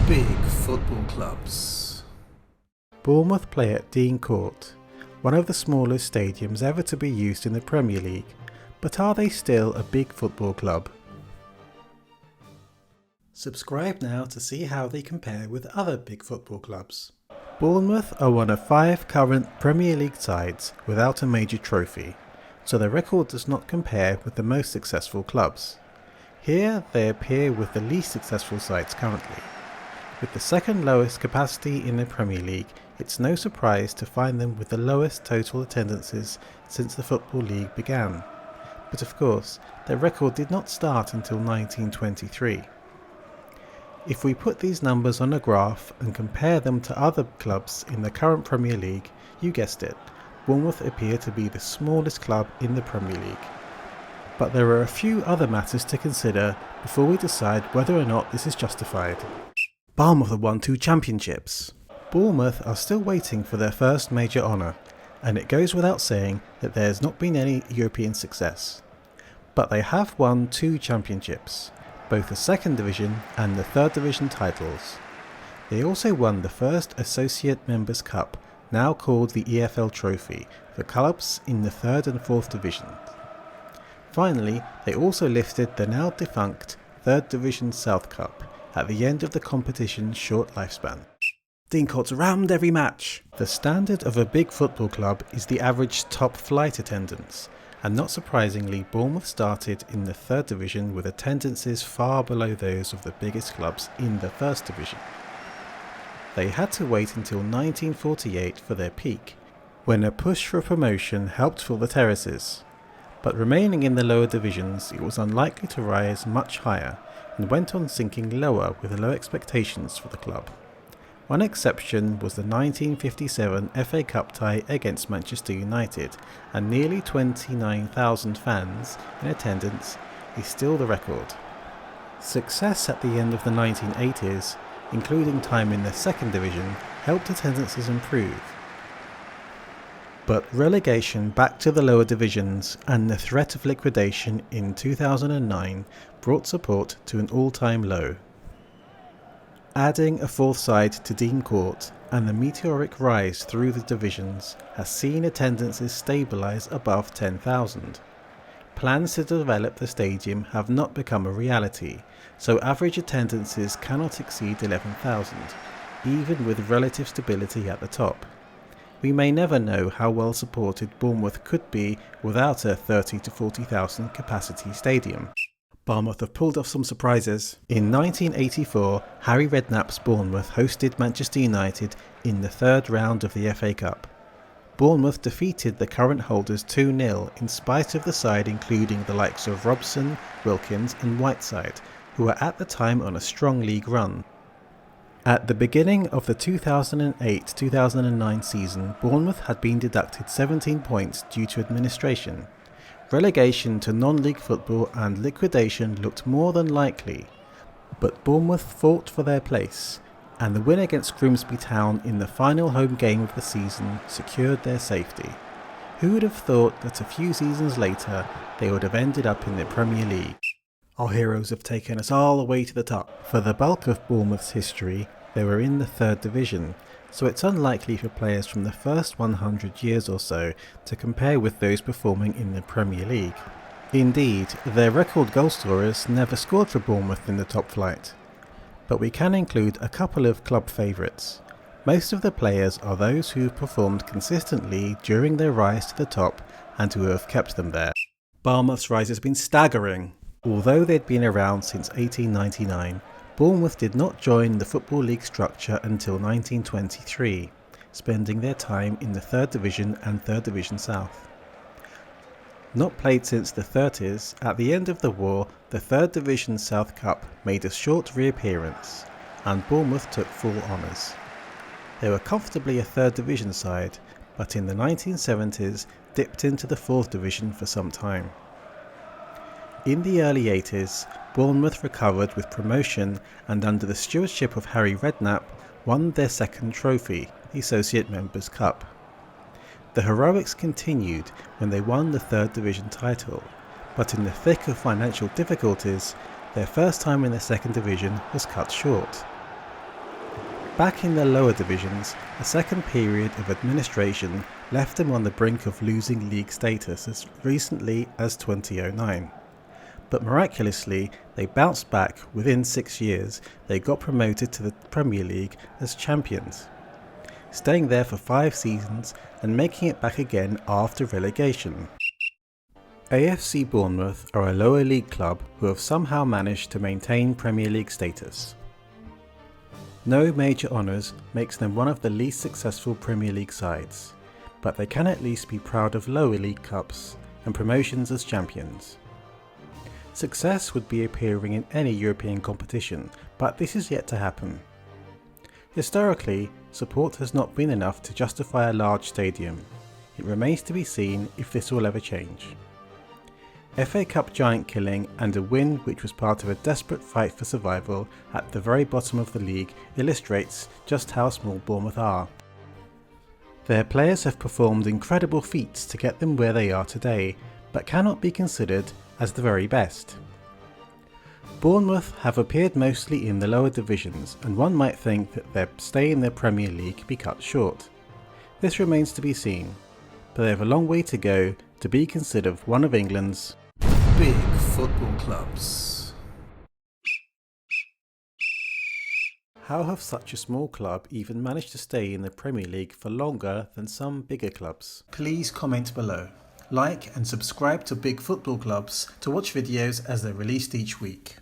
Big football clubs. Bournemouth play at Dean Court, one of the smallest stadiums ever to be used in the Premier League, but are they still a big football club? Subscribe now to see how they compare with other big football clubs. Bournemouth are one of 5 current Premier League sides without a major trophy, so their record does not compare with the most successful clubs. Here they appear with the least successful sides currently. With the second lowest capacity in the Premier League, it's no surprise to find them with the lowest total attendances since the Football League began. But of course, their record did not start until 1923. If we put these numbers on a graph and compare them to other clubs in the current Premier League, you guessed it, Bournemouth appear to be the smallest club in the Premier League. But there are a few other matters to consider before we decide whether or not this is justified. Bournemouth have won 2 championships. Bournemouth are still waiting for their first major honour, and it goes without saying that there has not been any European success. But they have won 2 championships, both the second division and the third division titles. They also won the first Associate Members' Cup, now called the EFL Trophy, for clubs in the third and fourth divisions. Finally, they also lifted the now defunct third division South Cup at the end of the competition's short lifespan. Dean Court's rammed every match. The standard of a big football club is the average top flight attendance, and not surprisingly, Bournemouth started in the third division with attendances far below those of the biggest clubs in the first division. They had to wait until 1948 for their peak, when a push for promotion helped fill the terraces. But remaining in the lower divisions, it was unlikely to rise much higher, and went on sinking lower with low expectations for the club. One exception was the 1957 FA Cup tie against Manchester United, and nearly 29,000 fans in attendance is still the record. Success at the end of the 1980s, including time in the second division, helped attendances improve. But relegation back to the lower divisions and the threat of liquidation in 2009 brought support to an all-time low. Adding a 4th side to Dean Court and the meteoric rise through the divisions has seen attendances stabilise above 10,000. Plans to develop the stadium have not become a reality, so average attendances cannot exceed 11,000, even with relative stability at the top. We may never know how well supported Bournemouth could be without a 30 to 40,000 capacity stadium. Bournemouth have pulled off some surprises. In 1984, Harry Redknapp's Bournemouth hosted Manchester United in the third round of the FA Cup. Bournemouth defeated the current holders 2-0 in spite of the side including the likes of Robson, Wilkins and Whiteside, who were at the time on a strong league run. At the beginning of the 2008-2009 season, Bournemouth had been deducted 17 points due to administration. Relegation to non-league football and liquidation looked more than likely, but Bournemouth fought for their place, and the win against Grimsby Town in the final home game of the season secured their safety. Who would have thought that a few seasons later they would have ended up in the Premier League? Our heroes have taken us all the way to the top. For the bulk of Bournemouth's history, they were in the third division, so it's unlikely for players from the first 100 years or so to compare with those performing in the Premier League. Indeed, their record goal scorers never scored for Bournemouth in the top flight. But we can include a couple of club favourites. Most of the players are those who have performed consistently during their rise to the top and who have kept them there. Bournemouth's rise has been staggering. Although they'd been around since 1899, Bournemouth did not join the Football League structure until 1923, spending their time in the 3rd Division and 3rd Division South. Not played since the 30s, at the end of the war, the 3rd Division South Cup made a short reappearance, and Bournemouth took full honours. They were comfortably a 3rd Division side, but in the 1970s dipped into the 4th Division for some time. In the early 80s, Bournemouth recovered with promotion and under the stewardship of Harry Redknapp won their second trophy, the Associate Members' Cup. The heroics continued when they won the third division title, but in the thick of financial difficulties, their first time in the second division was cut short. Back in the lower divisions, a second period of administration left them on the brink of losing league status as recently as 2009. But miraculously, they bounced back. Within 6 years, they got promoted to the Premier League as champions, staying there for 5 seasons and making it back again after relegation. AFC Bournemouth are a lower league club who have somehow managed to maintain Premier League status. No major honours makes them one of the least successful Premier League sides, but they can at least be proud of lower league cups and promotions as champions. Success would be appearing in any European competition, but this is yet to happen. Historically, support has not been enough to justify a large stadium. It remains to be seen if this will ever change. FA Cup giant killing and a win which was part of a desperate fight for survival at the very bottom of the league illustrates just how small Bournemouth are. Their players have performed incredible feats to get them where they are today, but cannot be considered as the very best. Bournemouth have appeared mostly in the lower divisions, and one might think that their stay in the Premier League could be cut short. This remains to be seen, but they have a long way to go to be considered one of England's big football clubs. How have such a small club even managed to stay in the Premier League for longer than some bigger clubs? Please comment below. Like and subscribe to Big Football Clubs to watch videos as they're released each week.